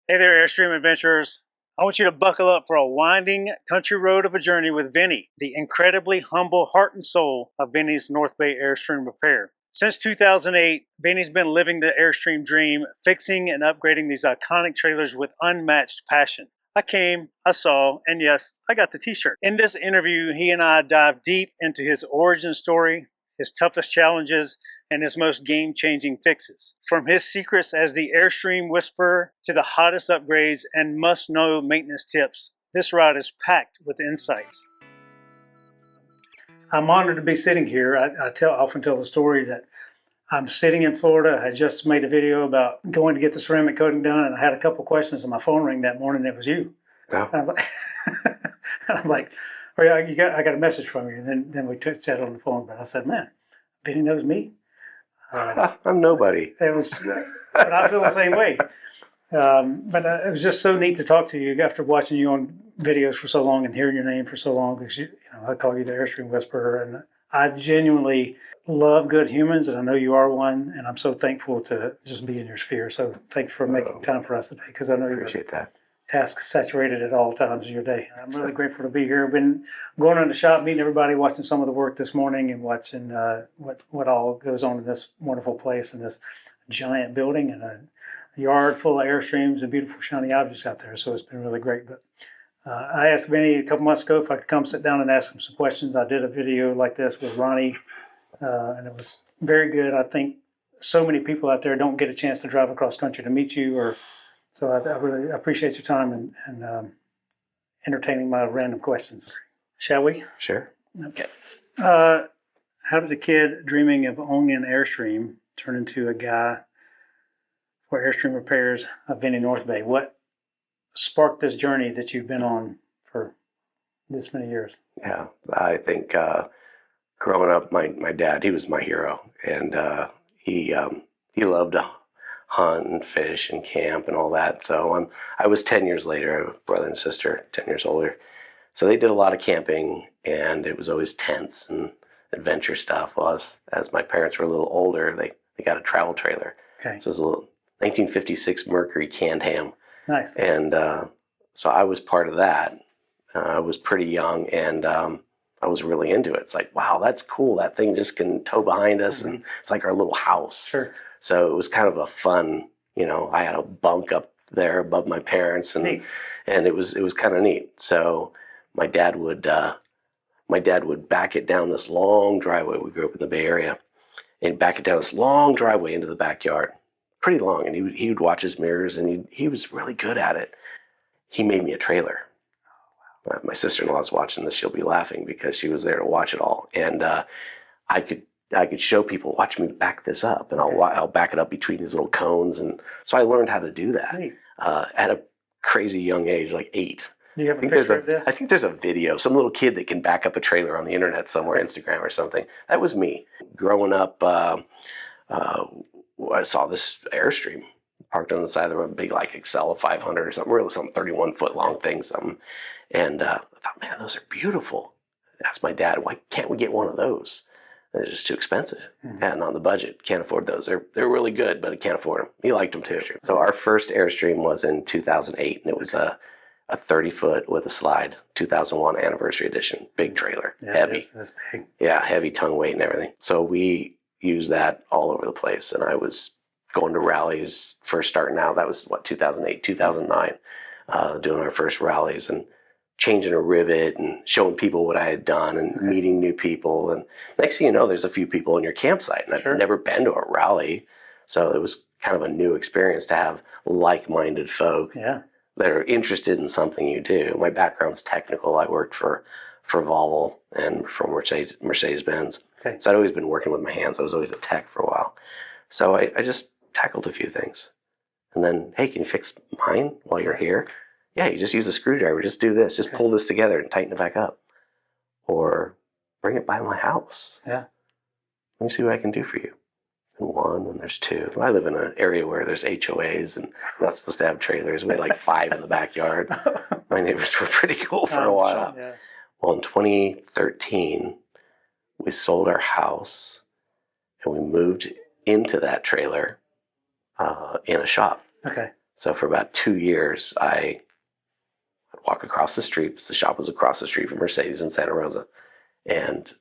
Hey there, Airstream adventurers. I want you to buckle up for a winding country road of a journey with Vinnie, the incredibly humble heart and soul of Vinnie's Northbay Airstream repair. Since 2008, Vinnie's been living the Airstream dream, fixing and upgrading these iconic trailers with unmatched passion. I came, I saw, and yes, I got the t-shirt. In this interview, he and I dive deep into his origin story, his toughest challenges, and his most game-changing fixes. From his secrets as the Airstream whisperer to the hottest upgrades and must-know maintenance tips, this ride is packed with insights. I'm honored to be sitting here. I often tell the story that I'm sitting in Florida. I just made a video about going to get the ceramic coating done, and I had a couple questions, and my phone rang that morning. It was you. Oh. I'm like, oh yeah, I got a message from you. And then we chatted on the phone. But I said, man, Vinnie knows me. I'm nobody. It was, but I feel the same way. But it was just so neat to talk to you after watching you on videos for so long and hearing your name for so long. Because I call you the Airstream Whisperer, and I genuinely love good humans, and I know you are one. And I'm so thankful to just be in your sphere. So thanks for making time for us today, because I know you appreciate that. Task saturated at all times of your day. I'm really grateful to be here. I've been going around the shop, meeting everybody, watching some of the work this morning, and watching what all goes on in this wonderful place, in this giant building, and a yard full of Airstreams and beautiful shiny objects out there. So it's been really great. But I asked Vinnie a couple months ago if I could come sit down and ask him some questions. I did a video like this with Ronnie, and it was very good. I think so many people out there don't get a chance to drive across country to meet you, so I really appreciate your time and entertaining my random questions. Shall we? Sure. Okay. How did a kid dreaming of owning an Airstream turn into a guy for Airstream repairs of Vinnie Northbay? What sparked this journey that you've been on for this many years? Yeah, I think growing up, my dad, he was my hero, and he loved to hunt and fish and camp and all that. So I was 10 years later. I have a brother and sister 10 years older. So they did a lot of camping, and it was always tents and adventure stuff. Well, as my parents were a little older, they got a travel trailer. Okay. So it was a little 1956 Mercury canned ham. Nice. And so I was part of that. I was pretty young, and I was really into it. It's like, wow, that's cool. That thing just can tow behind us, and it's like our little house. Sure. So it was kind of a fun, I had a bunk up there above my parents, and it was kind of neat. So my dad would back it down this long driveway. We grew up in the Bay Area, and back it down this long driveway into the backyard, pretty long. And he would watch his mirrors, and he was really good at it. He made me a trailer. My sister-in-law's watching this. She'll be laughing because she was there to watch it all, and I could show people, watch me back this up, and I'll back it up between these little cones. And so I learned how to do that at a crazy young age, like 8. Do you have a picture of this? I think there's a video, some little kid that can back up a trailer on the internet somewhere, Instagram or something. That was me. Growing up, I saw this Airstream parked on the side of the road, big like Excel 500 or something, really some 31-foot long thing, something. And I thought, man, those are beautiful. I asked my dad, why can't we get one of those? They're just too expensive and on the budget. Can't afford those. They're really good, but I can't afford them. He liked them too. So our first Airstream was in 2008, and it was a 30-foot with a slide, 2001 anniversary edition, big trailer, heavy. That's big. Yeah, heavy tongue weight and everything. So we used that all over the place, and I was going to rallies, first starting out. That was 2008, 2009, doing our first rallies and changing a rivet and showing people what I had done and meeting new people. And next thing you know, there's a few people in your campsite, and I've never been to a rally. So it was kind of a new experience to have like-minded folk that are interested in something you do. My background's technical. I worked for Volvo and for Mercedes-Benz. Okay. So I'd always been working with my hands. I was always a tech for a while. So I just tackled a few things. And then, hey, can you fix mine while you're here? Yeah, you just use a screwdriver. Just do this. Just pull this together and tighten it back up. Or bring it by my house. Yeah. Let me see what I can do for you. And one, and there's two. I live in an area where there's HOAs, and we're not supposed to have trailers. We had like 5 in the backyard. My neighbors were pretty cool for a while. Sure, yeah. Well, in 2013, we sold our house, and we moved into that trailer in a shop. Okay. So for about 2 years, I'd walk across the street, because the shop was across the street from Mercedes in Santa Rosa, and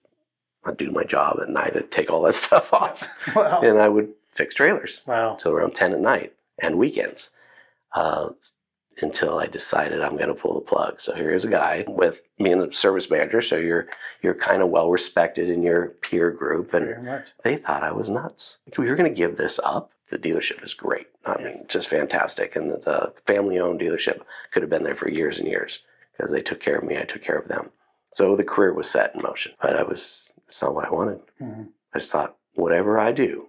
I'd do my job at night. I'd take all that stuff off. Wow. And I would fix trailers. Wow. Till around 10 at night and weekends. Until I decided I'm going to pull the plug. So here's a guy with me and the service manager. So you're kind of well respected in your peer group, and they thought I was nuts. Like, you're going to give this up? The dealership is great. I mean, just fantastic. And the family-owned dealership could have been there for years and years because they took care of me. I took care of them. So the career was set in motion. But it's not what I wanted. Mm-hmm. I just thought, whatever I do,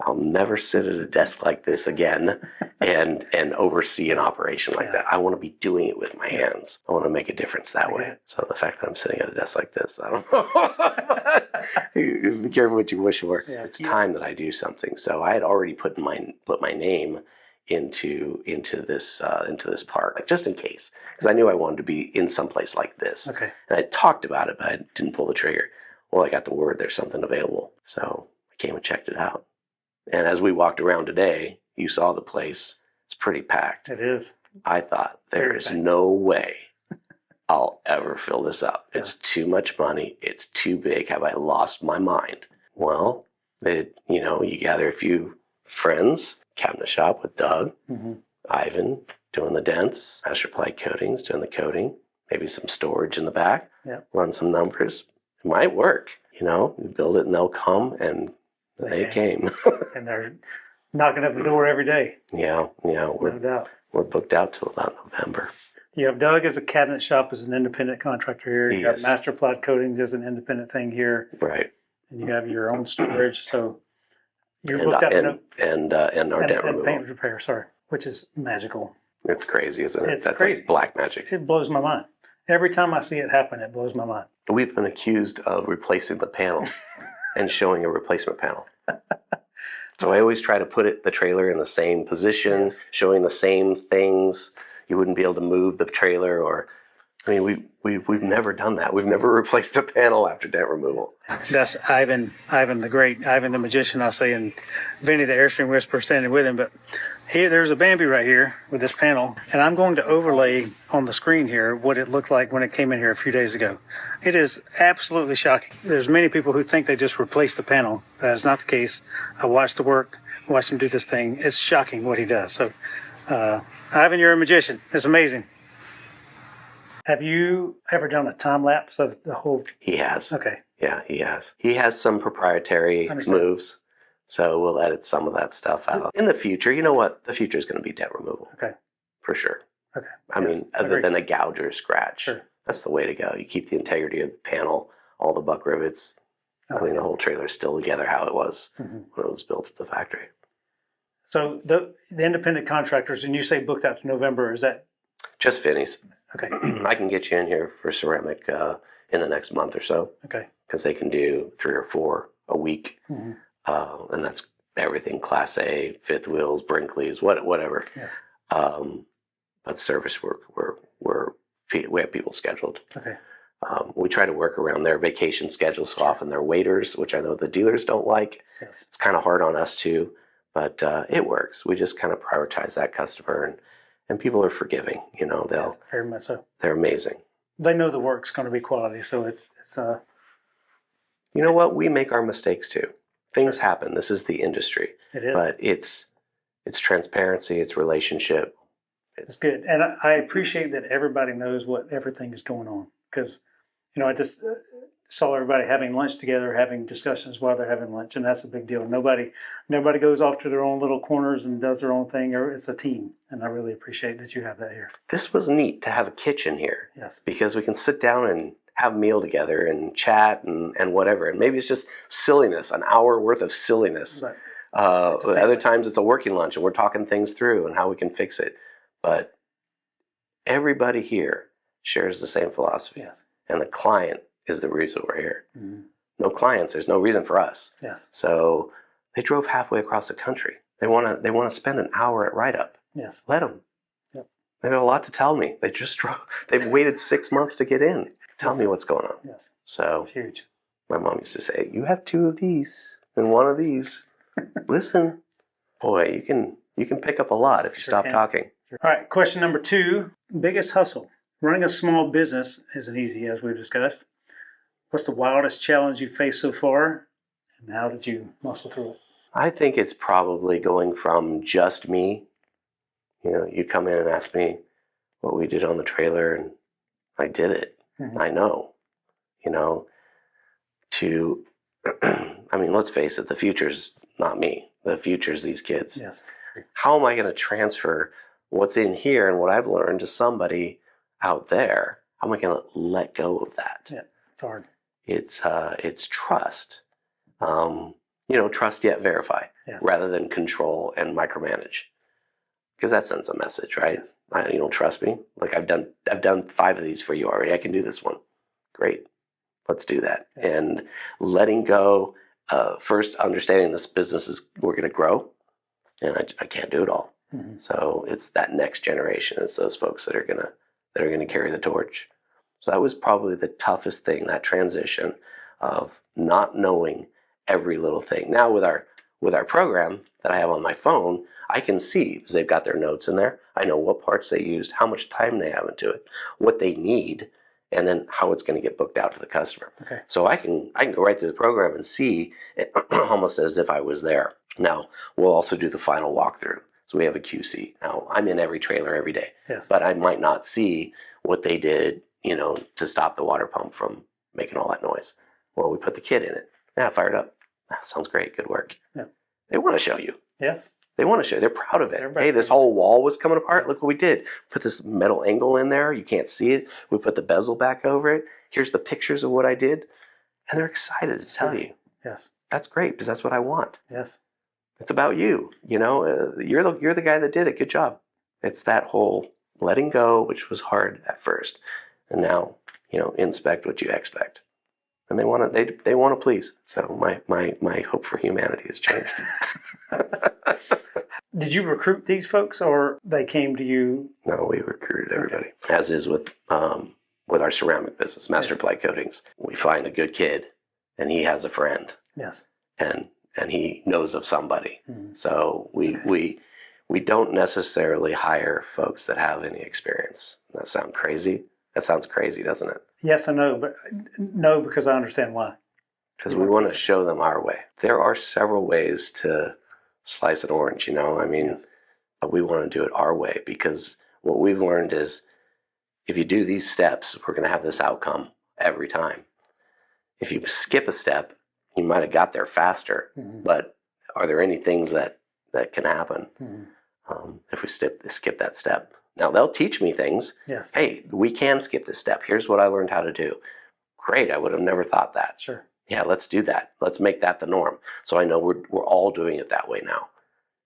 I'll never sit at a desk like this again and oversee an operation like that. I want to be doing it with my hands. I want to make a difference that way. So the fact that I'm sitting at a desk like this, I don't know. Be careful what you wish for. Yeah. It's time that I do something. So I had already put my name into this park, like, just in case, because I knew I wanted to be in some place like this. Okay. And I talked about it, but I didn't pull the trigger. Well, I got the word there's something available, so I came and checked it out. And as we walked around today, you saw the place. It's pretty packed. It is. I thought, there is no way I'll ever fill this up. Yeah. It's too much money. It's too big. Have I lost my mind? Well, you gather a few friends, cabinet shop with Doug, Ivan doing the dents, Masterply Coatings doing the coating, maybe some storage in the back, run some numbers. It might work. You build it and they'll come, and they came. And they're knocking at the door every day. Yeah. No doubt. We're booked out till about November. You have Doug as a cabinet shop as an independent contractor here. You have Masterply Coatings as an independent thing here. Right. And you have your own storage. So you're booked out. And our dent removal. And paint repair, which is magical. It's crazy, isn't it? That's crazy. Like black magic. It blows my mind. Every time I see it happen, it blows my mind. We've been accused of replacing the panel and showing a replacement panel. So I always try to put the trailer in the same position, showing the same things. You wouldn't be able to move the trailer, we've never done that. We've never replaced a panel after dent removal. That's Ivan the Great, Ivan the Magician, I'll say, and Vinnie the Airstream Whisperer standing with him. But here, there's a Bambi right here with this panel, and I'm going to overlay on the screen here what it looked like when it came in here a few days ago. It is absolutely shocking. There's many people who think they just replaced the panel. That is not the case. I watched the work, watched him do this thing. It's shocking what he does. So, Ivan, you're a magician. It's amazing. Have you ever done a time lapse of the whole? He has. Okay. Yeah, he has. He has some proprietary moves, so we'll edit some of that stuff out. In the future, you know what? The future is going to be dent removal. Okay. For sure. Okay. I mean, other than a gouge or a scratch, that's the way to go. You keep the integrity of the panel, all the buck rivets. I mean, the whole trailer is still together how it was when it was built at the factory. So the independent contractors, and you say booked out to November, is that? Just Vinnies. Okay. I can get you in here for ceramic in the next month or so. Okay. Because they can do 3 or 4 a week. And that's everything Class A, fifth wheels, Brinkleys, whatever. Yes. But service work, we have people scheduled. Okay. We try to work around their vacation schedules, so often they're waiters, which I know the dealers don't like. Yes. It's kind of hard on us too, but it works. We just kind of prioritize that customer, and people are forgiving. They'll very much so. They're amazing. They know the work's going to be quality, so it's. You know what? We make our mistakes too. Things happen. This is the industry. It is. But it's transparency. It's relationship. It's good, and I appreciate that everybody knows what everything is going on, because I just saw everybody having lunch together, having discussions while they're having lunch, and that's a big deal. Nobody goes off to their own little corners and does their own thing. Or it's a team, and I really appreciate that you have that here. This was neat to have a kitchen here. Yes, because we can sit down and have a meal together and chat and whatever. And maybe it's just silliness, an hour worth of silliness. Right. Other times it's a working lunch, and we're talking things through and how we can fix it. But everybody here shares the same philosophy. Yes. And the client is the reason we're here. Mm-hmm. No clients, there's no reason for us. Yes. So they drove halfway across the country. They want to spend an hour at write-up. Yes. Let them. Yep. They've got a lot to tell me. They just drove. They've waited 6 months to get in. Tell me what's going on. Yes. So it's huge. My mom used to say, "You have 2 of these and 1 of these." Listen, boy, you can You can pick up a lot if you stop talking. All right, question number 2. Biggest hustle. Running a small business isn't easy, as we've discussed. What's the wildest challenge you faced so far, and how did you muscle through it? I think it's probably going from just me. You know, you come in and ask me what we did on the trailer, and I did it. Mm-hmm. I know, you know, to, I mean, let's face it, the future's not me. The future's these kids. Yes. How am I going to transfer what's in here and what I've learned to somebody out there? How am I going to let go of that? Yeah, it's hard. It's trust. You know, trust yet verify, yes, rather than control and micromanage. Because that sends a message, right? Yes. You don't trust me. Like I've done 5 of these for you already. I can do this one. Great. Let's do that. Yeah. And letting go, first understanding this business is, we're going to grow, and I can't do it all. Mm-hmm. So it's that next generation. It's those folks that are gonna carry the torch. So that was probably the toughest thing, that transition of not knowing every little thing. Now with our program that I have on my phone, I can see, because they've got their notes in there. I know what parts they used, how much time they have into it, what they need, and then how it's going to get booked out to the customer. Okay. So I can go right through the program and see it almost as if I was there. Now we'll also do the final walkthrough. So we have a QC. Now I'm in every trailer every day, yes, but I might not see what they did, you know, to stop the water pump from making all that noise. Well, we put the kit in it. Yeah, fired up. That sounds great. Good work. Yeah. They want to show you. Yes. They want to show you. They're proud of it. Hey, this whole wall was coming apart. Look what we did. Put this metal angle in there. You can't see it. We put the bezel back over it. Here's the pictures of what I did. And they're excited to tell you. Yes. That's great, because that's what I want. Yes. It's about you. You know, you're the guy that did it. Good job. It's that whole letting go, which was hard at first. And now, you know, inspect what you expect. And they want to please. So my hope for humanity has changed. Did you recruit these folks, or they came to you? No, we recruited everybody. Okay. As is with our ceramic business, Master Ply Coatings. We find a good kid, and he has a friend. Yes. And he knows of somebody. Mm-hmm. So we don't necessarily hire folks that have any experience. That sound crazy? That sounds crazy, doesn't it? Yes, I know, but no, because I understand why. Because we want to show them our way. There are several ways to slice an orange, you know? I mean, yes, we want to do it our way, because what we've learned is if you do these steps, we're going to have this outcome every time. If you skip a step, you might have got there faster, mm-hmm, but are there any things that can happen, mm-hmm, if we skip that step? Now, they'll teach me things. Yes. Hey, we can skip this step. Here's what I learned how to do. Great. I would have never thought that. Sure. Yeah, let's do that. Let's make that the norm. So I know we're all doing it that way now.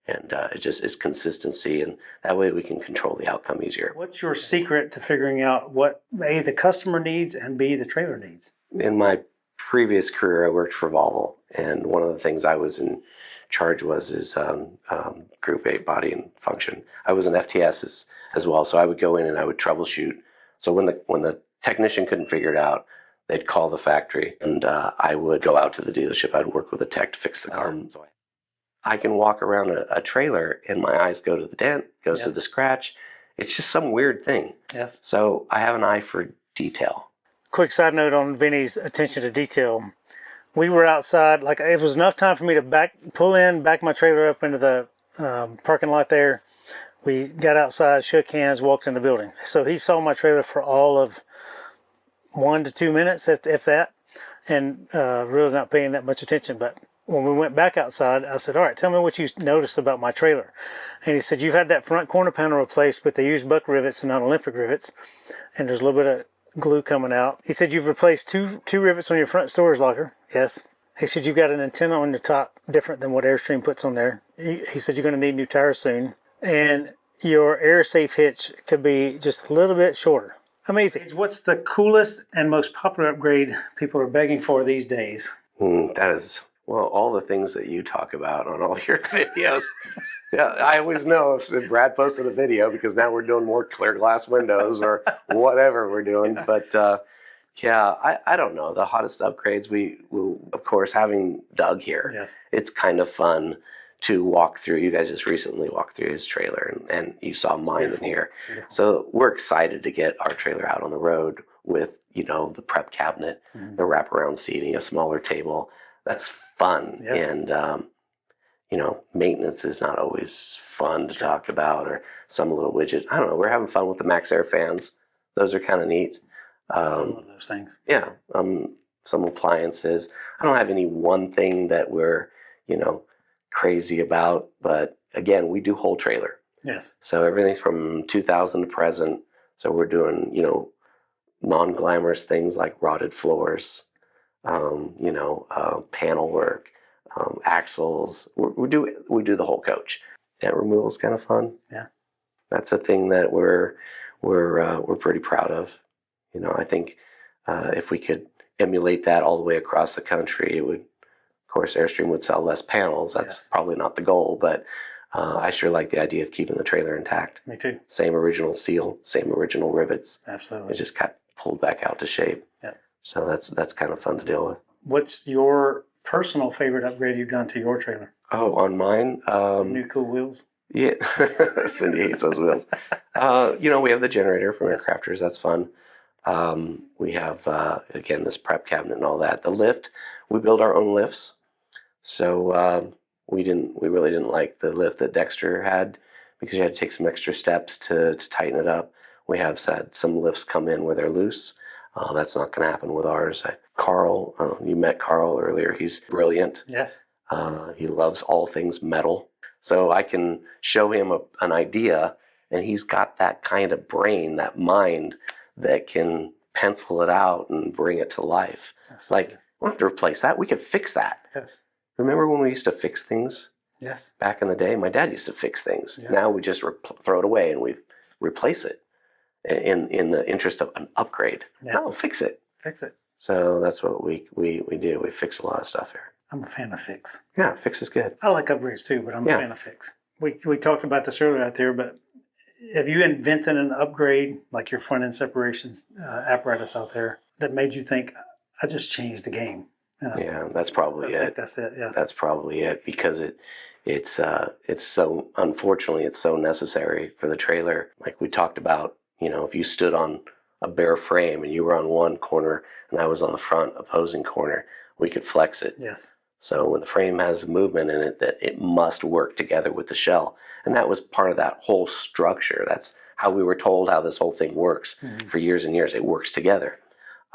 And it just is consistency, and that way we can control the outcome easier. What's your secret to figuring out what A, the customer needs, and B, the trailer needs? In my previous career, I worked for Volvo, and one of the things I was in charge is Group 8 body and function. I was an FTS as well, so I would go in and I would troubleshoot. So when the technician couldn't figure it out, they'd call the factory, and I would go out to the dealership. I'd work with a tech to fix the car. So I can walk around a trailer and my eyes go to the dent, goes to the scratch. It's just some weird thing. Yes. So I have an eye for detail. Quick side note on Vinnie's attention to detail. We were outside, like it was enough time for me to back my trailer up into the parking lot there. We got outside, shook hands, walked in the building. So he saw my trailer for all of 1 to 2 minutes, if that, and really not paying that much attention. But when we went back outside, I said, all right, tell me what you noticed about my trailer. And he said, you've had that front corner panel replaced, but they use buck rivets and not Olympic rivets. And there's a little bit of glue coming out. He said, you've replaced two rivets on your front storage locker. Yes. He said, you've got an antenna on your top different than what Airstream puts on there. He said, you're going to need new tires soon. And your air safe hitch could be just a little bit shorter. Amazing. What's the coolest and most popular upgrade people are begging for these days? That is, well, all the things that you talk about on all your videos. Yeah, I always know if Brad posted a video, because now we're doing more clear glass windows or whatever we're doing. But yeah, I don't know. The hottest upgrades, we will, of course, having Doug here, yes, it's kind of fun to walk through. You guys just recently walked through his trailer, and you saw mine in here. Beautiful. So we're excited to get our trailer out on the road with, you know, the prep cabinet, the wraparound seating, a smaller table. That's fun. Yes. And, you know, maintenance is not always fun to talk about, or some little widget. I don't know. We're having fun with the Max Air fans. Those are kind of neat. I love those things. Yeah. Some appliances. I don't have any one thing that we're, you know, crazy about, but again, we do whole trailer. Yes. So everything's from 2000 to present. So we're doing, you know, non-glamorous things like rotted floors, you know, panel work, axles. We do the whole coach. Dent removal is kind of fun. Yeah. That's a thing that we're pretty proud of. You know, I think if we could emulate that all the way across the country, it would. Of course, Airstream would sell less panels. That's probably not the goal, but I sure like the idea of keeping the trailer intact. Me too. Same original seal, same original rivets. Absolutely. It just got pulled back out to shape. Yeah. So that's kind of fun to deal with. What's your personal favorite upgrade you've done to your trailer? Oh, on mine? New cool wheels? Yeah. Cindy hates those wheels. You know, we have the generator from Aircrafters. That's fun. We have, again, this prep cabinet and all that. The lift, we build our own lifts. So we really didn't like the lift that Dexter had, because you had to take some extra steps to tighten it up. We have had some lifts come in where they're loose. That's not going to happen with ours. Carl, you met Carl earlier. He's brilliant. Yes. He loves all things metal. So I can show him an idea, and he's got that kind of brain, that mind that can pencil it out and bring it to life. That's like, we don't have to replace that. We could fix that. Yes. Remember when we used to fix things? Yes. Back in the day, my dad used to fix things. Yes. Now we just throw it away and we replace it in the interest of an upgrade. Yeah. No, fix it. Fix it. So that's what we do. We fix a lot of stuff here. I'm a fan of fix. Yeah, fix is good. I like upgrades too, but I'm a fan of fix. We talked about this earlier out there, but have you invented an upgrade, like your front end separation apparatus out there, that made you think, I just changed the game? Yeah, that's probably it. That's it. Yeah, that's probably it, because it's so, unfortunately, it's so necessary for the trailer. Like we talked about, you know, if you stood on a bare frame and you were on one corner and I was on the front opposing corner, we could flex it. Yes. So when the frame has movement in it, that it must work together with the shell, and that was part of that whole structure. That's how we were told how this whole thing works for years and years. It works together.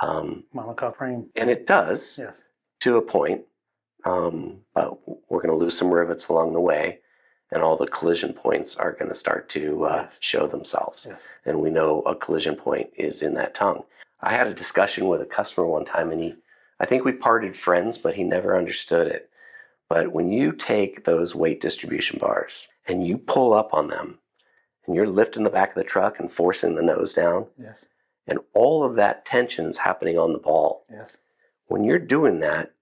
Monocoque frame. And it does. Yes. To a point, but we're going to lose some rivets along the way, and all the collision points are going to start to show themselves. Yes. And we know a collision point is in that tongue. I had a discussion with a customer one time, and I think we parted friends, but he never understood it. But when you take those weight distribution bars and you pull up on them, and you're lifting the back of the truck and forcing the nose down, yes, and all of that tension is happening on the ball. Yes. When you're doing that,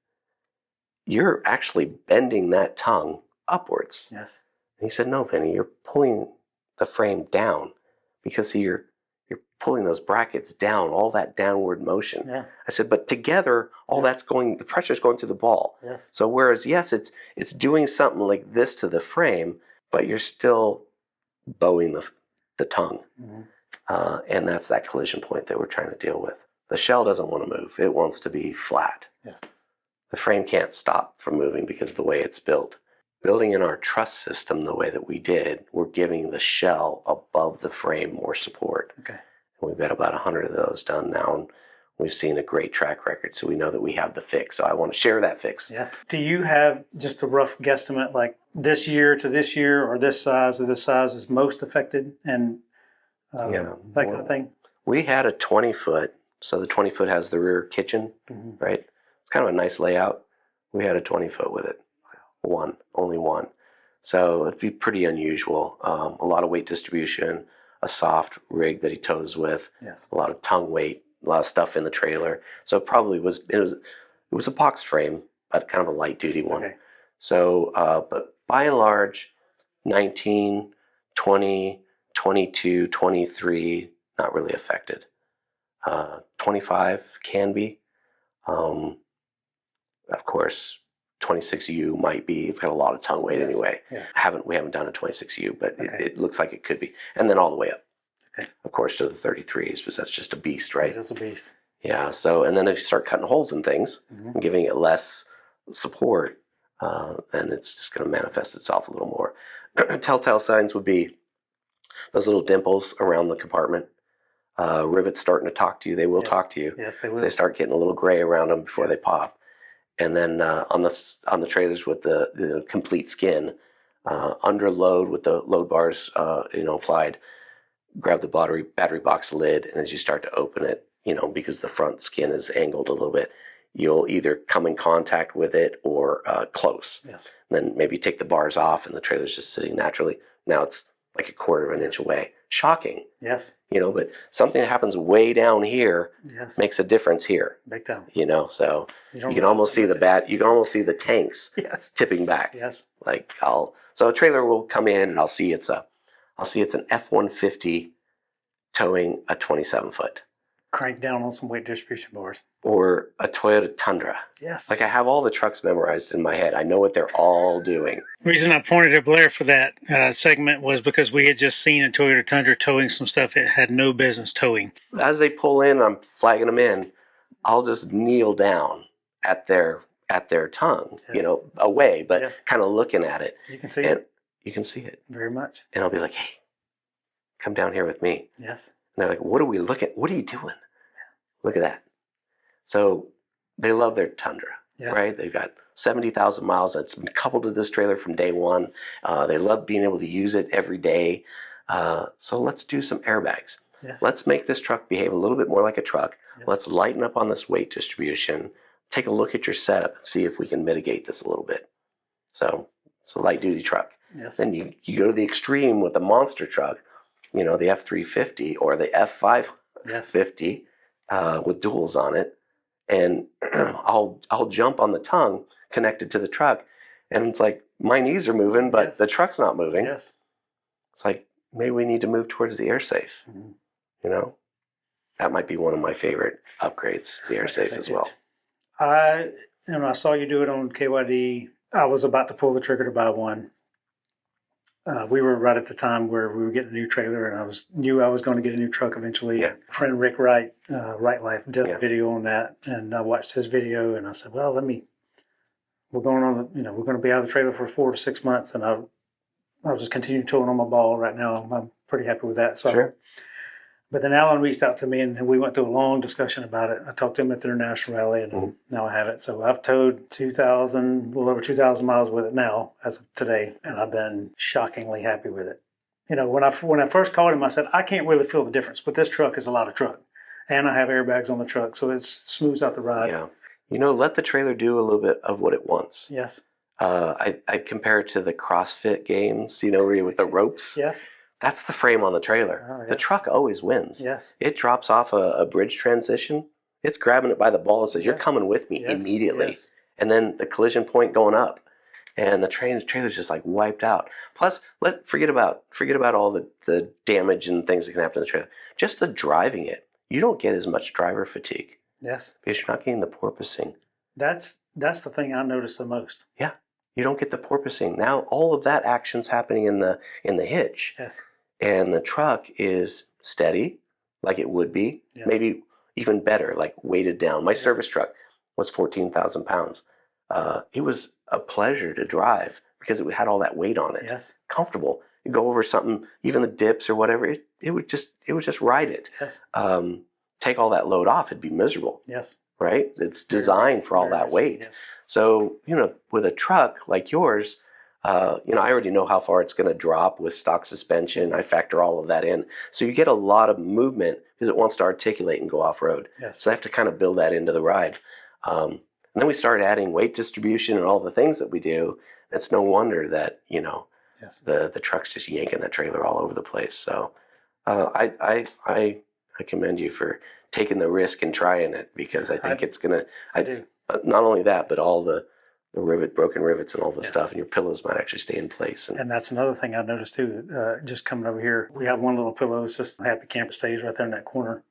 you're actually bending that tongue upwards. Yes. And he said, no, Vinny, you're pulling the frame down, because you're pulling those brackets down, all that downward motion. Yeah. I said, but together, all that's going, the pressure's going through the ball. Yes. So whereas, yes, it's doing something like this to the frame, but you're still bowing the tongue. And that's that collision point that we're trying to deal with. The shell doesn't want to move. It wants to be flat. Yes. The frame can't stop from moving because of the way it's built. Building in our truss system the way that we did, we're giving the shell above the frame more support. Okay. And we've got about 100 of those done now, and we've seen a great track record, so we know that we have the fix. So I want to share that fix. Yes. Do you have just a rough guesstimate, like this year to this year, or this size or this size is most affected, and that kind of thing? We had a 20-foot, so the 20-foot has the rear kitchen, right? It's kind of a nice layout. We had a 20-foot with it. Only one. So it'd be pretty unusual. A lot of weight distribution, a soft rig that he tows with, yes, a lot of tongue weight, a lot of stuff in the trailer. So it probably was a box frame, but kind of a light duty one. Okay. So, but by and large, 19, 20, 22, 23, not really affected. 25 can be. Of course, 26U might be. It's got a lot of tongue weight anyway. Yeah. We haven't done a 26U, but Okay. it looks like it could be. And then all the way up, Okay. of course, to the 33s, because that's just a beast, right? It is a beast. Yeah. So, and then if you start cutting holes in things and giving it less support, then it's just going to manifest itself a little more. Telltale signs would be those little dimples around the compartment. Rivets starting to talk to you. They will talk to you. Yes, they will. They start getting a little gray around them before they pop. And then on the trailers with the complete skin, under load with the load bars applied, grab the battery box lid, and as you start to open it, because the front skin is angled a little bit, you'll either come in contact with it or close. Yes. And then maybe take the bars off, and the trailer's just sitting naturally. Now it's like a quarter of an inch away. Shocking. Yes. But something that happens way down here makes a difference here. Big time. So you can almost see you can almost see the tanks tipping back. Yes. So a trailer will come in and I'll see it's an F-150 towing a 27-foot. Crank down on some weight distribution bars. Or a Toyota Tundra. Yes. Like I have all the trucks memorized in my head. I know what they're all doing. The reason I pointed at Blair for that segment was because we had just seen a Toyota Tundra towing some stuff it had no business towing. As they pull in, I'm flagging them in. I'll just kneel down at their tongue, away, but kind of looking at it. You can see it. You can see it. Very much. And I'll be like, hey, come down here with me. Yes. And they're like, what are we looking at? What are you doing? Look at that. So they love their Tundra, right? They've got 70,000 miles. It's been coupled to this trailer from day one. They love being able to use it every day. So let's do some airbags. Yes. Let's make this truck behave a little bit more like a truck. Yes. Let's lighten up on this weight distribution. Take a look at your setup and see if we can mitigate this a little bit. So it's a light duty truck. Yes. Then you go to the extreme with the monster truck, the F350 or the F550 with duals on it. And I'll jump on the tongue connected to the truck. And it's like, my knees are moving, but the truck's not moving. Yes. It's like, maybe we need to move towards the AirSafe. That might be one of my favorite upgrades, the AirSafe as well. I saw you do it on KYD. I was about to pull the trigger to buy one. We were right at the time where we were getting a new trailer, and I knew I was going to get a new truck eventually. Yeah. Friend Rick Wright, Right Life, did a video on that, and I watched his video, and I said, well, we're going to be out of the trailer for 4 to 6 months, and I'll just continue towing on my ball right now. I'm pretty happy with that. So sure. But then Alan reached out to me, and we went through a long discussion about it. I talked to him at the International Rally, and now I have it. So I've towed a little over 2,000 miles with it now as of today, and I've been shockingly happy with it. When I first called him, I said, I can't really feel the difference, but this truck is a lot of truck. And I have airbags on the truck, so it smooths out the ride. Yeah. Let the trailer do a little bit of what it wants. Yes. I compare it to the CrossFit games, where you're with the ropes. Yes. That's the frame on the trailer. Oh, yes. The truck always wins. Yes. It drops off a bridge transition. It's grabbing it by the ball and says, you're coming with me immediately. Yes. And then the collision point going up. And the trailer's just like wiped out. Plus, forget about all the damage and things that can happen to the trailer. Just the driving it. You don't get as much driver fatigue. Yes. Because you're not getting the porpoising. That's the thing I notice the most. Yeah. You don't get the porpoising. Now all of that action's happening in the hitch. Yes. And the truck is steady, like it would be. Yes. Maybe even better, like weighted down. My service truck was 14,000 pounds. It was a pleasure to drive because it had all that weight on it. Yes. Comfortable. You go over something, even the dips or whatever, it would just ride it. Yes. Take all that load off, it'd be miserable. Yes. Right? It's designed for all that weight. Yes. So, with a truck like yours, I already know how far it's going to drop with stock suspension. I factor all of that in. So you get a lot of movement because it wants to articulate and go off-road. Yes. So I have to kind of build that into the ride. And then we started adding weight distribution and all the things that we do. It's no wonder that, the truck's just yanking that trailer all over the place. So I commend you for taking the risk and trying it because I think it's going to... I do. Not only that, but all the broken rivets and all the stuff, and your pillows might actually stay in place. And that's another thing I noticed too, just coming over here. We have one little pillow, it's just a happy camper stays right there in that corner.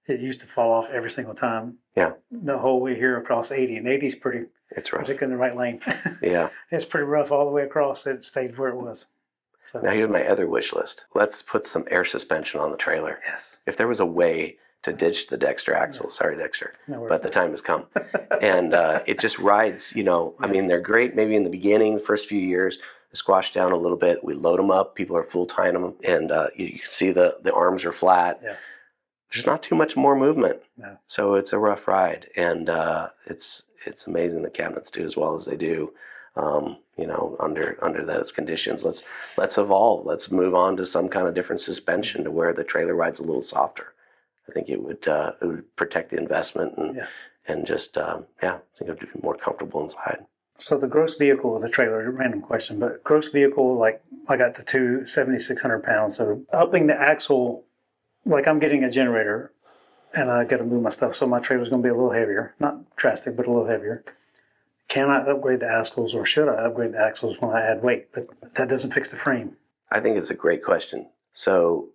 It used to fall off every single time. Yeah. The whole way here across 80, and 80 is pretty It's rough. particularly in the right lane. Yeah. It's pretty rough all the way across. It stayed where it was. So, Now here's my other wish list. Let's put some air suspension on the trailer. yes. If there was a way to ditch the Dexter axle, sorry Dexter, No but the time has come. And it just rides, I mean, they're great maybe in the beginning, the first few years, squash down a little bit. We load them up, people are full tying them, and you can see the arms are flat. Yes. There's not too much more movement. No. So it's a rough ride, and it's amazing the cabinets do as well as they do. Under those conditions, let's evolve. Let's move on to some kind of different suspension to where the trailer rides a little softer. I think it would protect the investment and just I think it would be more comfortable inside. So the gross vehicle of the trailer, random question, but gross vehicle, like I got the two 7,600 pounds. So upping the axle, like I'm getting a generator and I got to move my stuff. So my trailer's going to be a little heavier, not drastic, but a little heavier. Can I upgrade the axles, or should I upgrade the axles when I add weight? But that doesn't fix the frame. I think it's a great question. So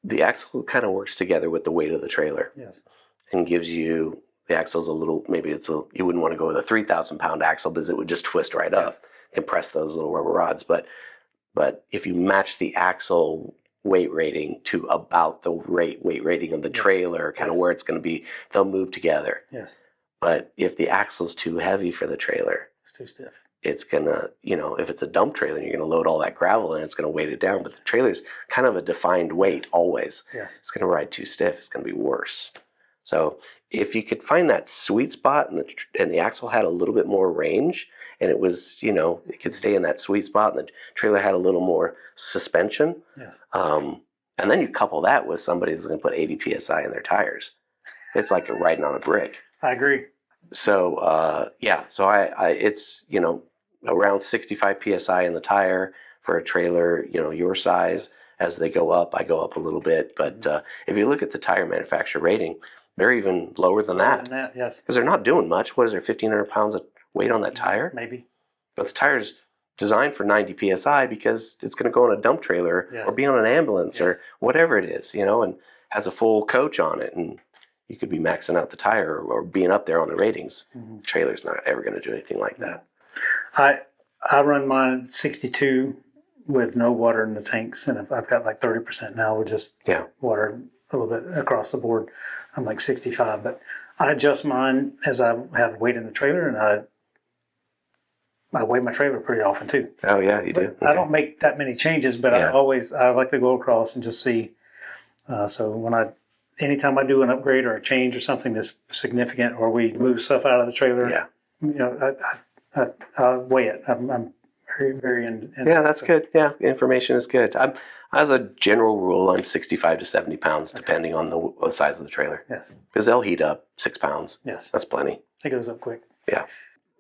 the axle kind of works together with the weight of the trailer. Yes. And gives you the axle's a little, maybe you wouldn't want to go with a 3,000 pound axle because it would just twist right up, compress those little rubber rods. But if you match the axle weight rating to about the weight rating of the trailer, kind of where it's going to be, they'll move together. Yes. But if the axle's too heavy for the trailer, it's too stiff. It's gonna, if it's a dump trailer, you're gonna load all that gravel in, it's gonna weight it down. But the trailer's kind of a defined weight always. Yes. It's gonna ride too stiff. It's gonna be worse. So if you could find that sweet spot and the axle had a little bit more range, and it was, it could stay in that sweet spot, and the trailer had a little more suspension. Yes. And then you couple that with somebody that's gonna put 80 psi in their tires. It's like riding on a brick. I agree. So so I it's around 65 psi in the tire for a trailer, your size. As they go up, I go up a little bit. But if you look at the tire manufacturer rating, they're even lower than that. Yes. Because they're not doing much. What is there, 1,500 pounds of weight on that tire? Maybe. But the tire's designed for 90 psi because it's going to go on a dump trailer or be on an ambulance or whatever it is, and has a full coach on it. And you could be maxing out the tire or being up there on the ratings. Mm-hmm. The trailer's not ever going to do anything like that. I run mine at 62 with no water in the tanks, and if I've got like 30% now with just water a little bit across the board. I'm like 65, but I adjust mine as I have weight in the trailer, and I weigh my trailer pretty often too. Oh yeah, you do. Okay. I don't make that many changes, but I like to go across and just see. So anytime I do an upgrade or a change or something that's significant, or we move stuff out of the trailer, I weigh it. I'm very, very in. That's good. Yeah, the information is good. As a general rule, I'm 65 to 70 pounds, depending on the size of the trailer. Yes. Because they'll heat up 6 pounds. Yes. That's plenty. It goes up quick. Yeah.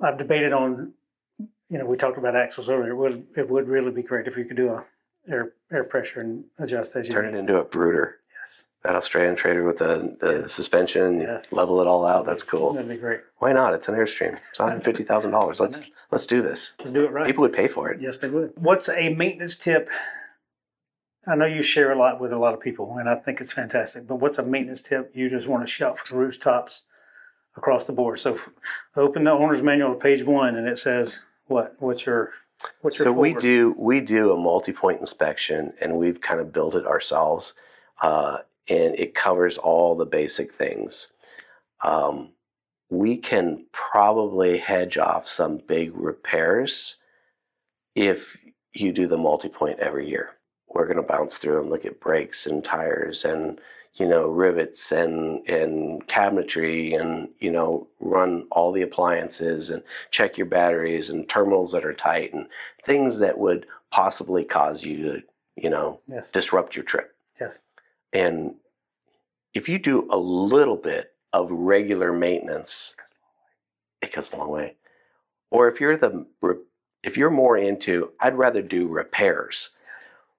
I've debated on, we talked about axles earlier. It would really be great if you could do a air pressure and adjust as you turn it into a brooder. Yes. That Australian trailer with the suspension, level it all out. That's cool. That'd be great. Why not? It's an Airstream. It's $150,000. Let's do this. Let's do it right. People would pay for it. Yes, they would. What's a maintenance tip? I know you share a lot with a lot of people, and I think it's fantastic. But what's a maintenance tip you just want to shout for the rooftops across the board? So open the owner's manual at page 1, and it says what? What's your so we do a multi-point inspection, and we've kind of built it ourselves, and it covers all the basic things. We can probably hedge off some big repairs if you do the multi-point every year. We're going to bounce through and look at brakes and tires and, rivets and cabinetry and, run all the appliances and check your batteries and terminals that are tight and things that would possibly cause you to, disrupt your trip. Yes. And if you do a little bit of regular maintenance, it goes a long way. Or if you're more into, I'd rather do repairs.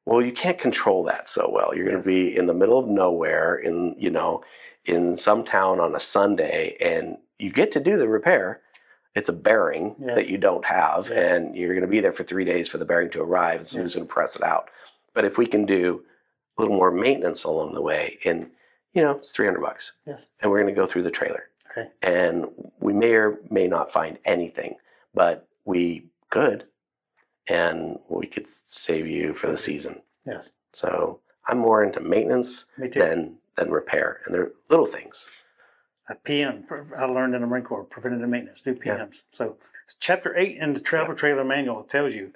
Well, you can't control that so well. You're going to be in the middle of nowhere in some town on a Sunday, and you get to do the repair. It's a bearing that you don't have, and you're going to be there for 3 days for the bearing to arrive, and someone's going to press it out. But if we can do a little more maintenance along the way, and it's $300, and we're going to go through the trailer. Okay. And we may or may not find anything, but we could, and we could save you for the season. Yes. So I'm more into maintenance than repair, and they're little things. A PM, I learned in the Marine Corps, preventative maintenance, do PMs. Yeah. So Chapter 8 in the travel trailer manual tells you,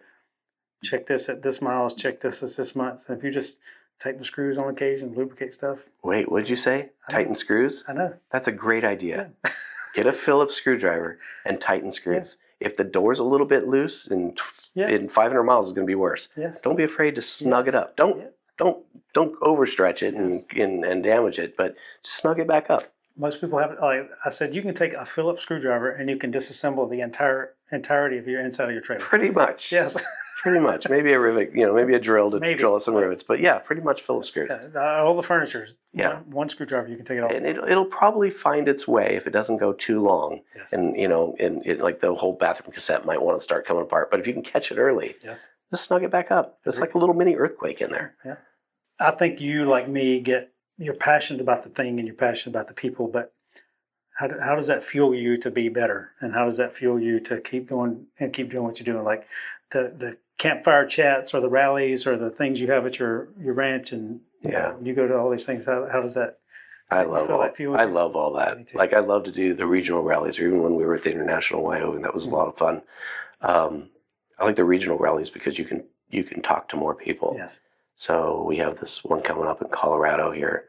check this at this miles, check this at this month. And if you just tighten the screws on occasion, lubricate stuff. Wait, what did you say? Tighten screws? I know. That's a great idea. Yeah. Get a Phillips screwdriver and tighten screws. Yeah. If the door's a little bit loose, in 500 miles is going to be worse. Yes. Don't be afraid to snug it up. Don't overstretch it and damage it, but snug it back up. Most people have it. Like I said, you can take a Phillips screwdriver and you can disassemble the entirety of your inside of your trailer. Pretty much. Yes. Pretty much. Maybe a rivet, maybe a drill to drill some rivets. But yeah, pretty much Phillips screws. All the furniture. One screwdriver, you can take it off. And it'll probably find its way if it doesn't go too long. Yes. And, like the whole bathroom cassette might want to start coming apart. But if you can catch it early, just snug it back up. It's like a little mini earthquake in there. Yeah. I think you, like me, you're passionate about the thing and you're passionate about the people, but how does that fuel you to be better? And how does that fuel you to keep going and keep doing what you're doing? Like the campfire chats or the rallies or the things you have at your ranch, and you go to all these things. How does that? I love all that. Like I love to do the regional rallies, or even when we were at the International Wyoming, that was a lot of fun. I like the regional rallies because you can talk to more people. Yes. So we have this one coming up in Colorado here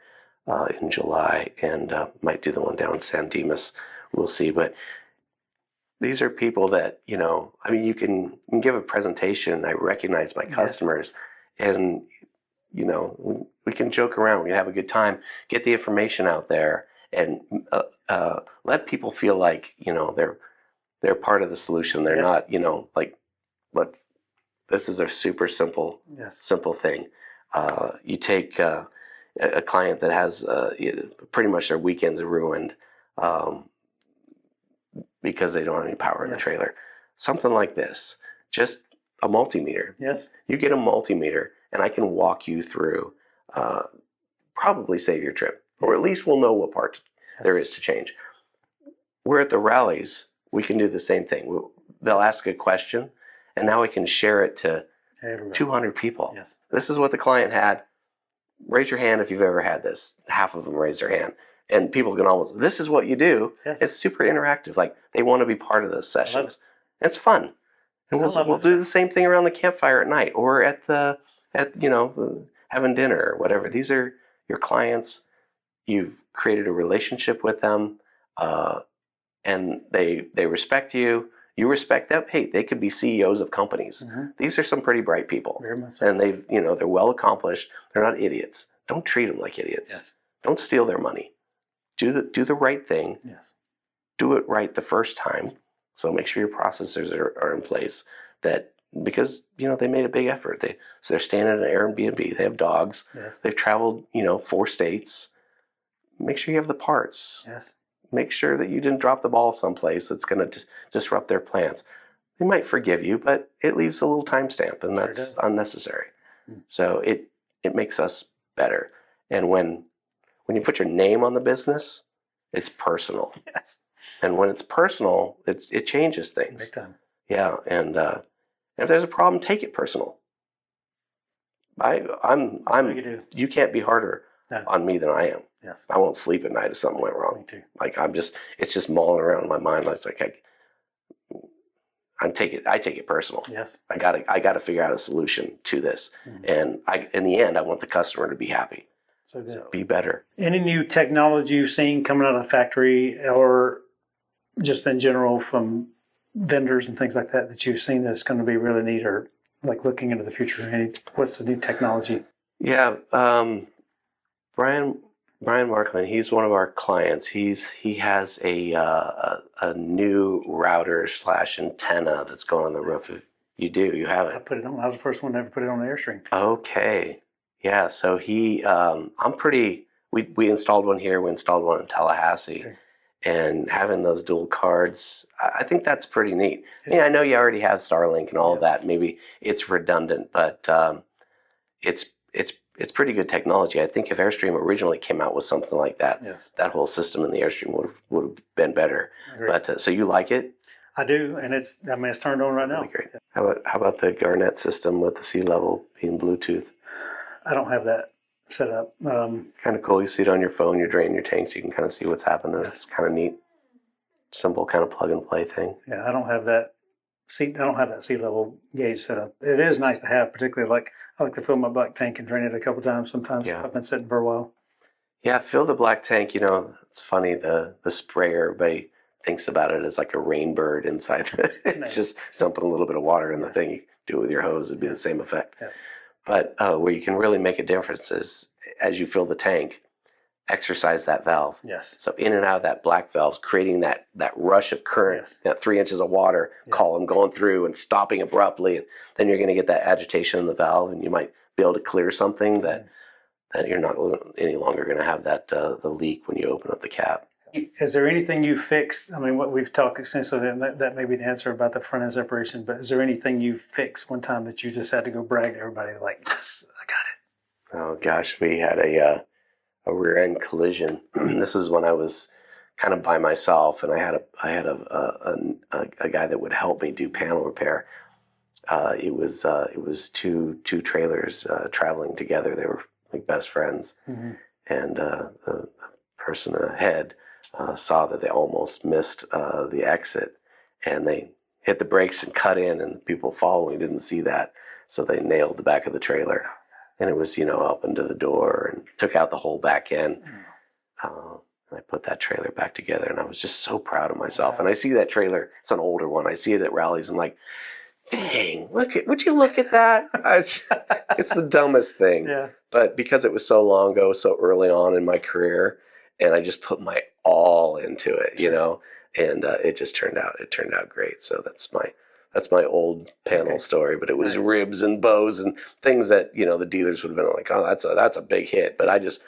in July, and might do the one down in San Dimas. We'll see. But these are people that, you can give a presentation. I recognize my customers, and, we can joke around. We can have a good time, get the information out there, and let people feel like, they're part of the solution. They're not, look, this is a super simple thing. You take a client that has pretty much their weekends are ruined because they don't have any power in the trailer. Something like this, just a multimeter. Yes. You get a multimeter, and I can walk you through, probably save your trip, or at least we'll know what part there is to change. We're at the rallies. We can do the same thing. They'll ask a question, and now we can share it to 200 people. Yes. This is what the client had. Raise your hand if you've ever had this. Half of them raise their hand. And people can almost, this is what you do. Yes. It's super interactive. Like, they want to be part of those sessions. It's fun. And we'll do the same thing around the campfire at night, or at having dinner or whatever. These are your clients. You've created a relationship with them, and they respect you. You respect them. Hey, they could be CEOs of companies. Mm-hmm. These are some pretty bright people. Very much so. And they're well accomplished. They're not idiots. Don't treat them like idiots. Yes. Don't steal their money. Do the right thing. Yes. Do it right the first time. So make sure your processors are in place. Because they made a big effort. They're staying at an Airbnb. They have dogs. Yes. They've traveled 4 states. Make sure you have the parts. Yes. Make sure that you didn't drop the ball someplace that's going to disrupt their plans. They might forgive you, but it leaves a little timestamp, and that's unnecessary. So it makes us better. And when you put your name on the business, it's personal. Yes. And when it's personal, it changes things. Big time. Yeah, and if there's a problem, take it personal. You can't be harder on me than I am. Yes. I won't sleep at night if something went wrong. Me too. Like it's just mulling around in my mind. It's like I take it personal. Yes. I gotta figure out a solution to this. Mm-hmm. And in the end, I want the customer to be happy. So be better. Any new technology you've seen coming out of the factory, or just in general from vendors and things like that you've seen that's going to be really neat, or like looking into the future? What's the new technology? Yeah. Brian Markland, he's one of our clients. He has a new router / antenna that's going on the roof. You have it. I put it on. I was the first one to ever put it on the Airstream. Okay. Yeah. So we installed one here. We installed one in Tallahassee. Okay. And having those dual cards, I think that's pretty neat. I know you already have Starlink and all of that. Maybe it's redundant, but it's it's pretty good technology. I think if Airstream originally came out with something like that, Yes. that whole system in the Airstream would have been better. Agree. But so you like it? I do, and it's turned on right now. Really great. How about the Garnet system with the sea level being Bluetooth? I don't have that set up. Kind of cool. You see it on your phone. You're draining your tank, so you can kind of see what's happening. It's kind of neat. Simple kind of plug and play thing. Yeah, I don't have that sea level gauge set up. It is nice to have, particularly like I like to fill my black tank and drain it a couple times. Sometimes if I've been sitting for a while. Yeah, fill the black tank. It's funny, the sprayer, everybody thinks about it as like a rain bird inside. It's just dumping a little bit of water in the thing. You do it with your hose, it'd be the same effect. Yeah. But where you can really make a difference is as you fill the tank, exercise that valve. Yes. So in and out of that black valve, creating that rush of current, that 3 inches of water column going through and stopping abruptly. And then you're going to get that agitation in the valve, and you might be able to clear something that you're not any longer going to have that the leak when you open up the cap. Is there anything you fixed? I mean, what we've talked extensively, and that may be the answer about the front end separation, but is there anything you fixed one time that you just had to go brag to everybody like, yes, I got it? Oh gosh, we had a rear end collision. This is when I was kind of by myself, and I had a guy that would help me do panel repair. It was two trailers traveling together. They were like best friends, and the person ahead saw that they almost missed the exit, and they hit the brakes and cut in, and the people following didn't see that, so they nailed the back of the trailer. And it was, up into the door and took out the whole back end. And I put that trailer back together, and I was just so proud of myself. And I see that trailer, it's an older one. I see it at rallies. I'm like, dang, would you look at that? It's the dumbest thing. Yeah. But because it was so long ago, so early on in my career, and I just put my all into it, and it just turned out great. So that's my old panel story, but it was ribs and bows and things that, the dealers would have been like, oh, that's a big hit. But I just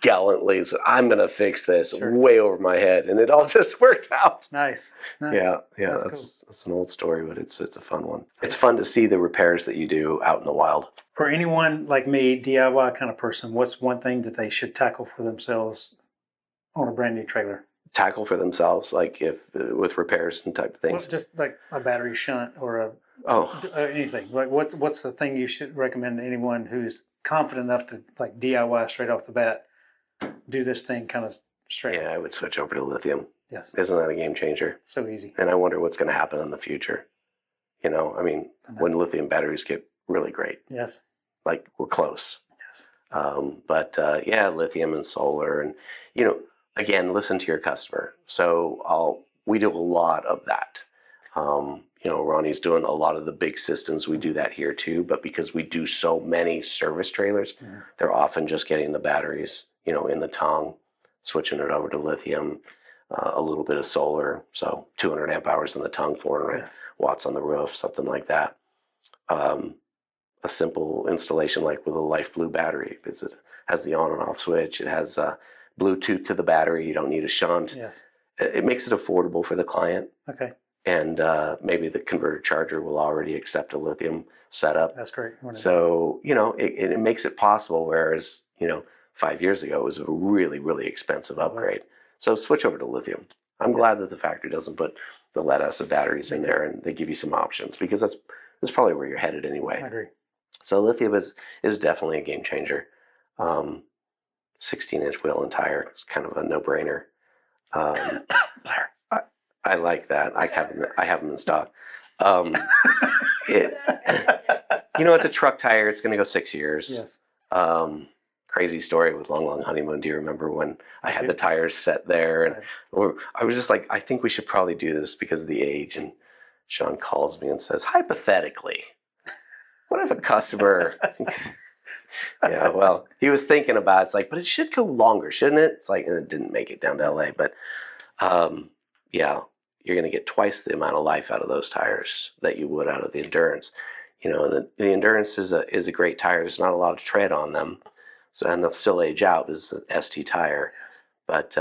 gallantly said, I'm going to fix this way over my head. And it all just worked out. Nice. Yeah. That's an old story, but it's a fun one. It's fun to see the repairs that you do out in the wild. For anyone like me, DIY kind of person, what's one thing that they should tackle for themselves on a brand new trailer? Tackle for themselves, like if with repairs and type of things. Well, just like a battery shunt or anything. Like what's the thing you should recommend to anyone who's confident enough to like DIY straight off the bat, do this thing kind of straight? Yeah, I would switch over to lithium. Yes. Isn't that a game changer? So easy. And I wonder what's going to happen in the future. When lithium batteries get really great. Yes. Like we're close. Yes. But lithium and solar, and again, listen to your customer. So we do a lot of that. Ronnie's doing a lot of the big systems. We do that here too, but because we do so many service trailers, they're often just getting the batteries, in the tongue, switching it over to lithium, a little bit of solar. So 200 amp hours in the tongue, 400 watts on the roof, something like that. A simple installation like with a Life Blue battery, because it has the on and off switch. It has Bluetooth to the battery. You don't need a shunt. Yes. It makes it affordable for the client. Okay. And maybe the converter charger will already accept a lithium setup. That's great. So, it makes it possible, whereas, 5 years ago it was a really, really expensive upgrade. So switch over to lithium. I'm glad that the factory doesn't put the lead acid batteries in there, and they give you some options, because that's probably where you're headed anyway. I agree. So lithium is definitely a game changer. 16-inch wheel and tire is kind of a no-brainer. I like that. I have them in stock. It's a truck tire. It's going to go 6 years. Yes. Crazy story with Long Honeymoon. Do you remember when I had the tires set there? And I was just like, I think we should probably do this because of the age. And Sean calls me and says, hypothetically, what if a customer... Yeah, well, he was thinking about it. It's like, but it should go longer, shouldn't it? It's like, and it didn't make it down to LA. But you're going to get twice the amount of life out of those tires that you would out of the Endurance. And the Endurance is a great tire. There's not a lot of tread on them, and they'll still age out as an ST tire. But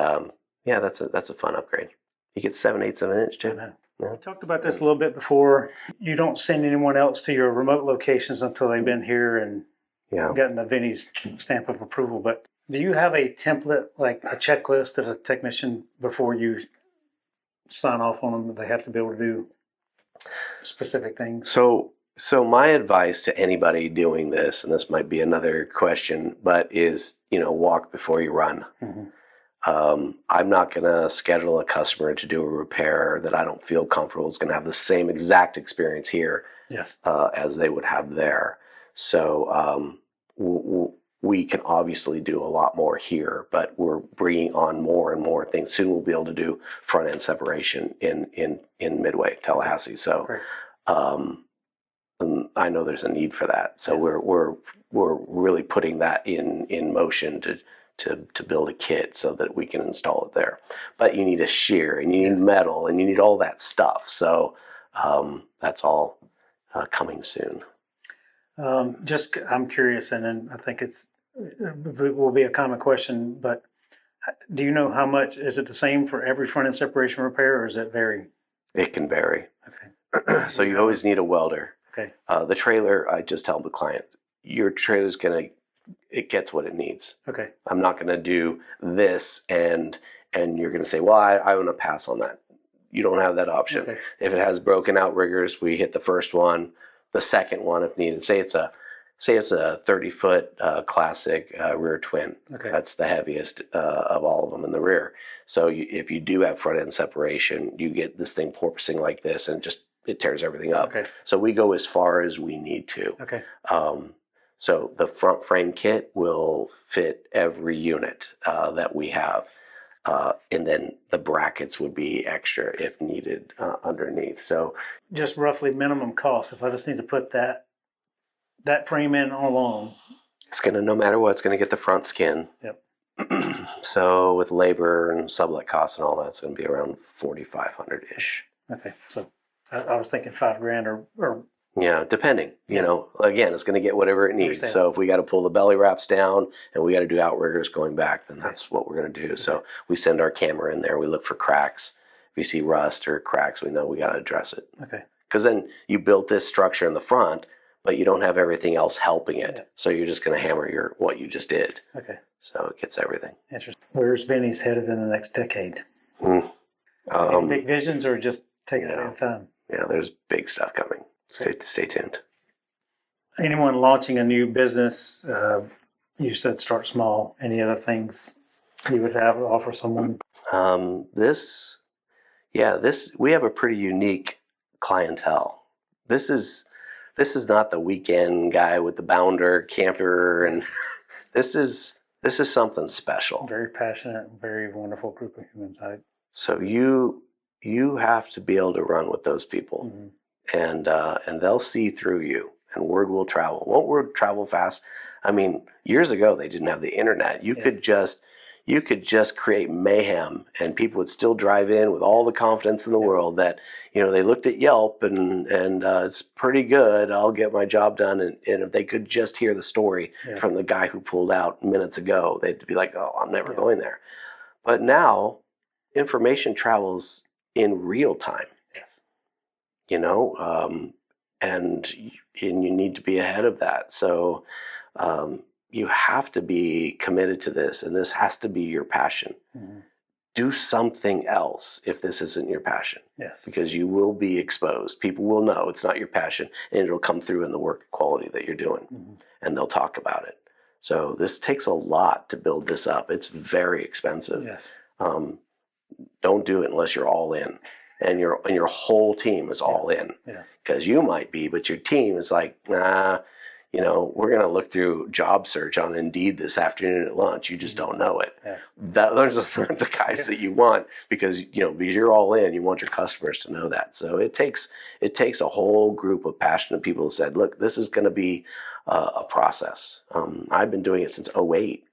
that's a fun upgrade. You get 7/8 of an inch too. We talked about this a little bit before. You don't send anyone else to your remote locations until they've been here and Yeah. gotten the Vinnie's stamp of approval. But do you have a template, like a checklist that a technician, before you sign off on them, they have to be able to do specific things? So my advice to anybody doing this, and this might be another question, but is, walk before you run. I'm not going to schedule a customer to do a repair that I don't feel comfortable is going to have the same exact experience here Yes. as they would have there. So we can obviously do a lot more here, but we're bringing on more and more things. Soon we'll be able to do front end separation in Midway, Tallahassee. So and I know there's a need for that. So Yes. we're really putting that in motion to build a kit so that we can install it there. But you need a shear, and you need Yes. metal, and you need all that stuff. So that's all coming soon. I'm curious, and then I think it will be a common question, but do you know how much, is it the same for every front end separation repair, or does it vary? It can vary. Okay. So you always need a welder. Okay. The trailer, I just tell the client, your trailer's it gets what it needs. Okay. I'm not going to do this and you're going to say, well, I want to pass on that. You don't have that option. Okay. If it has broken outriggers, we hit the first one, the second one if needed. Say it's a 30-foot classic rear twin. Okay. That's the heaviest of all of them in the rear. So if you do have front end separation, you get this thing porpoising like this, and it tears everything up. Okay. So we go as far as we need to. Okay. So the front frame kit will fit every unit that we have. And then the brackets would be extra if needed underneath. So Just roughly minimum cost, if I just need to put that frame in alone. it's going to, no matter what, it's going to get the front skin. Yep. So with labor and sublet costs and all that, it's going to be around $4,500-ish. Okay. So I was thinking $5,000 or Yeah, depending, Yes. again, it's going to get whatever it needs. Understand. So if we got to pull the belly wraps down and we got to do outriggers going back, then that's what we're going to do. So we send our camera in there. We look for cracks. If we see rust or cracks, we know we got to address it. Okay. Because then you built this structure in the front, but you don't have everything else helping it. Yeah. So you're just going to hammer what you just did. Okay. So it gets everything. Interesting. Where's Vinnie's headed in the next decade? Mm. Any big visions, or just taking it yeah. in time? Yeah, there's big stuff coming. Stay tuned. Anyone launching a new business, you said start small. Any other things you would have to offer someone? We have a pretty unique clientele. This is not the weekend guy with the bounder camper, and this is something special. Very passionate, very wonderful group of humans. So you have to be able to run with those people, and they'll see through you, and word will travel. Won't word travel fast? I mean, years ago they didn't have the internet. You could just create mayhem, and people would still drive in with all the confidence in the world that they looked at Yelp and it's pretty good. I'll get my job done, and if they could just hear the story from the guy who pulled out minutes ago, they'd be like, "Oh, I'm never going there." But now, information travels in real time. Yes. And you need to be ahead of that. So you have to be committed to this, and this has to be your passion. Do something else if this isn't your passion. Yes. Because you will be exposed. People will know it's not your passion, and it'll come through in the work quality that you're doing, and they'll talk about it. So this takes a lot to build this up. It's very expensive. Yes. Don't do it unless you're all in, and your whole team is all in. Yes. Because you might be, but your team is like, nah. We're going to look through job search on Indeed this afternoon at lunch. You just don't know it. Yes. Those are the guys that you want, because you're all in. You want your customers to know that. So it takes a whole group of passionate people who said, look, this is going to be a process. I've been doing it since '08.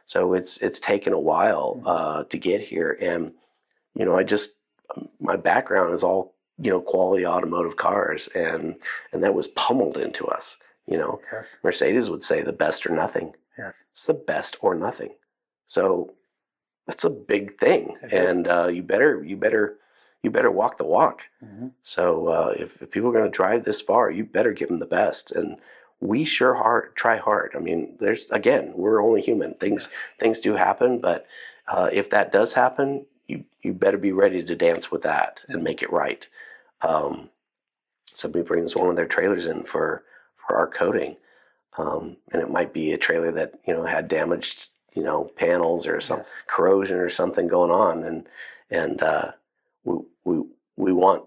So it's taken a while to get here. And, my background is all, quality automotive cars, and that was pummeled into us. Yes. Mercedes would say the best or nothing. Yes. It's the best or nothing. So that's a big thing, It and you better walk the walk. So if people are going to drive this far, you better give them the best. And we sure try hard. I mean, again, we're only human. Things do happen, but if that does happen, you better be ready to dance with that and make it right. Somebody brings one of their trailers in for our coating, and it might be a trailer that had damaged panels or some corrosion or something going on, and we want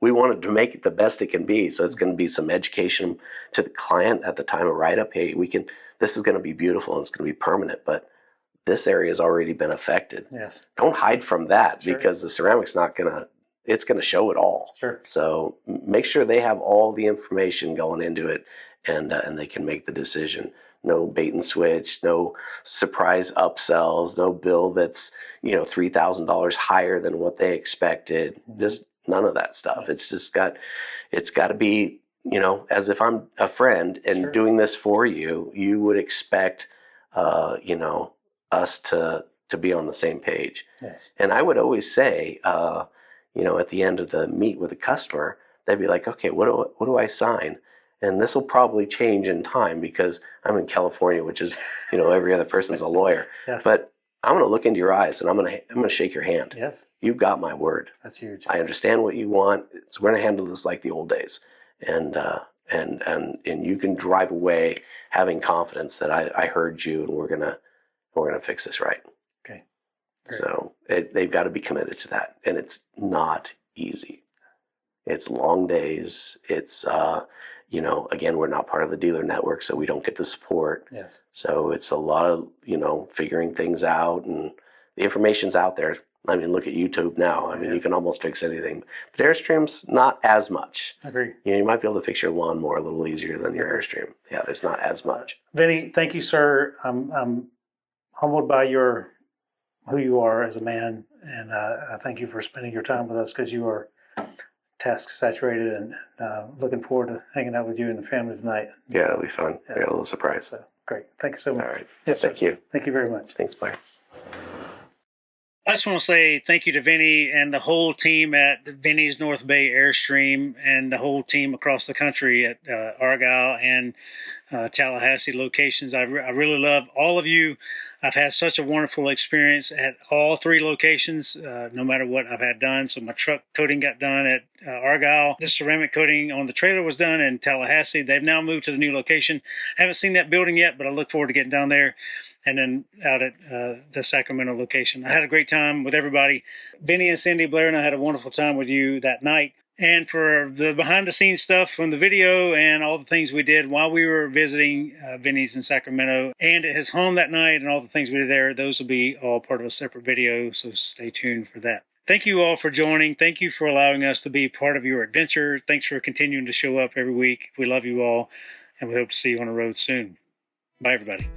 we wanted to make it the best it can be. So it's going to be some education to the client at the time of write-up. Hey, this is going to be beautiful and it's going to be permanent, but this area has already been affected. Yes. Don't hide from that, because the ceramic's it's going to show it all. Sure. So make sure they have all the information going into it, and they can make the decision. No bait and switch, no surprise upsells, no bill that's $3,000 higher than what they expected. Just none of that stuff. It's got to be as if I'm a friend and doing this for you. You would expect us to be on the same page. Yes. And I would always say, at the end of the meet with the customer, they'd be like, okay, what do I sign? And this will probably change in time, because I'm in California, which is, every other person's a lawyer. Yes. But I'm going to look into your eyes and I'm going to shake your hand. Yes. You've got my word. That's huge. I understand what you want. So we're going to handle this like the old days. And you can drive away having confidence that I heard you, and we're going to fix this right. Okay. Great. So they've got to be committed to that. And it's not easy. It's long days. It's, again, we're not part of the dealer network, so we don't get the support. Yes. So it's a lot of, figuring things out, and the information's out there. I mean, look at YouTube now. I mean, you can almost fix anything. But Airstream's not as much. I agree. You might be able to fix your lawnmower a little easier than your Airstream. Yeah, there's not as much. Vinnie, thank you, sir. I'm humbled by who you are as a man, and I thank you for spending your time with us, because you are task saturated, and looking forward to hanging out with you and the family tonight. Yeah, it'll be fun. Yeah. I got a little surprise. So, great. Thank you so much. All right. Yes, Thank you. Thank you very much. Thanks, Blair. I just want to say thank you to Vinnie and the whole team at Vinnie's Northbay Airstream, and the whole team across the country at Argyle and Tallahassee locations. I really love all of you. I've had such a wonderful experience at all three locations, no matter what I've had done. So my truck coating got done at Argyle. The ceramic coating on the trailer was done in Tallahassee. They've now moved to the new location. I haven't seen that building yet, but I look forward to getting down there. And then out at the Sacramento location. I had a great time with everybody. Vinnie and Cindy, Blair and I had a wonderful time with you that night. And for the behind-the-scenes stuff from the video and all the things we did while we were visiting Vinnie's in Sacramento and at his home that night and all the things we did there, those will be all part of a separate video, so stay tuned for that. Thank you all for joining. Thank you for allowing us to be part of your adventure. Thanks for continuing to show up every week. We love you all, and we hope to see you on the road soon. Bye, everybody.